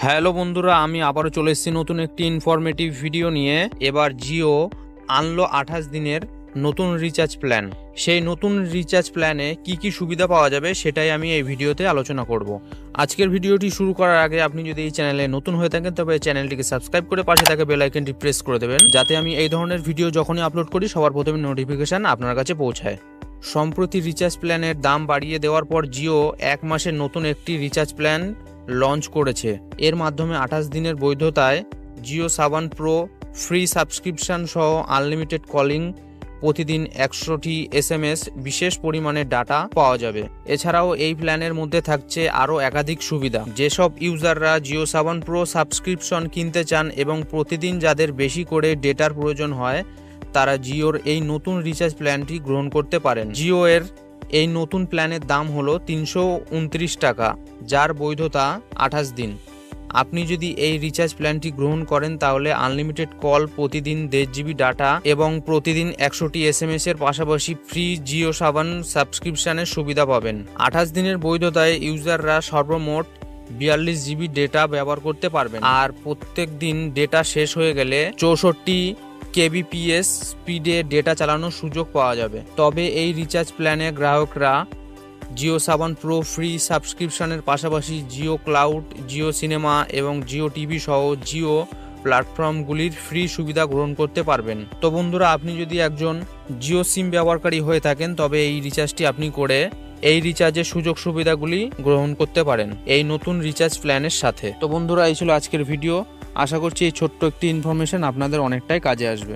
Hello বন্ধুরা, আমি আবারও চলে এসেছি নতুন একটি ইনফরমেটিভ ভিডিও নিয়ে। এবার জিও আনলো 28 দিনের নতুন রিচার্জ প্ল্যান। সেই নতুন রিচার্জ প্ল্যানে কি কি সুবিধা পাওয়া যাবে সেটাই আমি এই ভিডিওতে আলোচনা করব। আজকের ভিডিওটি শুরু করার আগে আপনি যদি এই চ্যানেলে নতুন হয়ে থাকেন তবে চ্যানেলটিকে সাবস্ক্রাইব করে পাশে থাকা বেল আইকনটি প্রেস করে দেবেন, যাতে আমি এই ধরনের ভিডিও যখনই আপলোড করি সবার প্রথমে নোটিফিকেশন আপনার কাছে পৌঁছায়। সম্প্রতি রিচার্জ প্ল্যানের দাম বাড়িয়ে দেওয়ার পর জিও 1 মাসের নতুন একটি রিচার্জ প্ল্যান লঞ্চ করেছে। এর মাধ্যমে 28 দিনের বৈধতায় জিও সাবান প্রো ফ্রি সাবস্ক্রিপশন সহ আনলিমিটেড কলিং, প্রতিদিন 100টি SMS, বিশেষ পরিমাণে ডাটা পাওয়া যাবে। এছাড়াও এই প্ল্যানের মধ্যে থাকছে আরও একাধিক সুবিধা। যেসব ইউজাররা জিও সাবান প্রো সাবস্ক্রিপশন কিনতে চান এবং প্রতিদিন যাদের বেশি করে ডেটার প্রয়োজন হয়, তারা জিওর এই নতুন রিচার্জ প্ল্যানটি গ্রহণ করতে পারেন। জিও এর এই নতুন প্ল্যানের দাম হলো 329 টাকা, যার বৈধতা 28 দিন। আপনি যদি এই রিচার্জ প্ল্যানটি গ্রহণ করেন তাহলে আনলিমিটেড কল, প্রতিদিন 1.5 GB ডাটা এবং প্রতিদিন 100টি SMS এর পাশাপাশি ফ্রি জিও সাবান সাবস্ক্রিপশনের সুবিধা পাবেন। 28 দিনের বৈধতায় ইউজাররা সর্বমোট 42 GB ডেটা ব্যবহার করতে পারবেন, আর প্রত্যেক দিন ডেটা শেষ হয়ে গেলে 64 kbps স্পিডে ডেটা চালানোর সুযোগ পাওয়া যাবে। তবে এই রিচার্জ প্ল্যানে গ্রাহকরা জিও সাবান প্রো ফ্রি সাবস্ক্রিপশনের পাশাপাশি জিও ক্লাউড, জিও সিনেমা এবং জিও টিভি সহ জিও প্ল্যাটফর্মগুলির ফ্রি সুবিধা গ্রহণ করতে পারবেন। তো বন্ধুরা, আপনি যদি একজন জিও সিম ব্যবহারকারী হয়ে থাকেন তবে এই রিচার্জটি আপনি করে এই রিচার্জের সুযোগ সুবিধাগুলি গ্রহণ করতে পারেন এই নতুন রিচার্জ প্ল্যানের সাথে। তো বন্ধুরা, এই ছিল আজকের ভিডিও। আশা করছি এই ছোট্ট একটি ইনফরমেশন আপনাদের অনেকটাই কাজে আসবে।